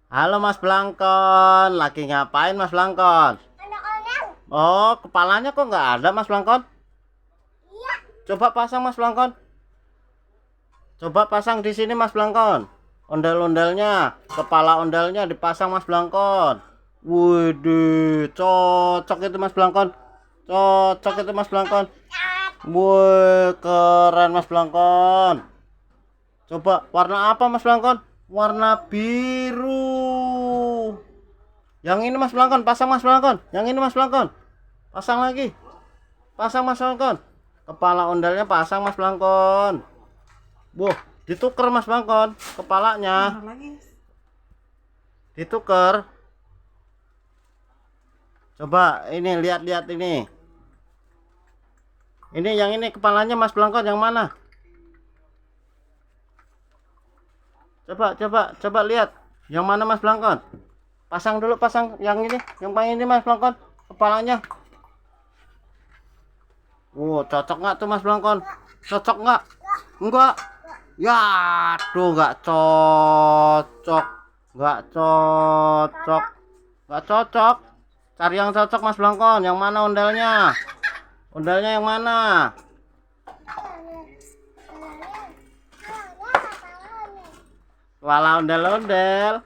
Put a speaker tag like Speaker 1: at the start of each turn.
Speaker 1: Halo Mas Blangkon, lagi ngapain Mas Blangkon? Oh, kepalanya kok nggak ada Mas Blangkon? Coba pasang Mas Blangkon. Coba pasang di sini Mas Blangkon. Ondel-ondelnya, kepala ondelnya dipasang Mas Blangkon. Widih, cocok itu Mas Blangkon. Cocok itu Mas Blangkon. Wih, keren Mas Blangkon. Coba warna apa Mas Blangkon? Warna biru. Yang ini Mas Blangkon, pasang Mas Blangkon. Yang ini Mas Blangkon. Pasang lagi. Pasang Mas Blangkon. Kepala ondalnya pasang Mas Blangkon. Boh, ditukar Mas Blangkon. Kepalanya ditukar. Coba ini lihat-lihat ini. Ini yang ini kepalanya Mas Blangkon yang mana? Coba lihat. Yang mana Mas Blangkon? Pasang dulu, pasang yang ini, yang paling ini Mas Blangkon. Kepalanya. Cocok nggak tuh Mas Blangkon? Cocok nggak? Enggak. Ya, tuh nggak cocok. Nggak cocok. Nggak cocok. Cari yang cocok Mas Blangkon. Yang mana ondalnya? Ondalnya yang mana? Walau ondel-ondel.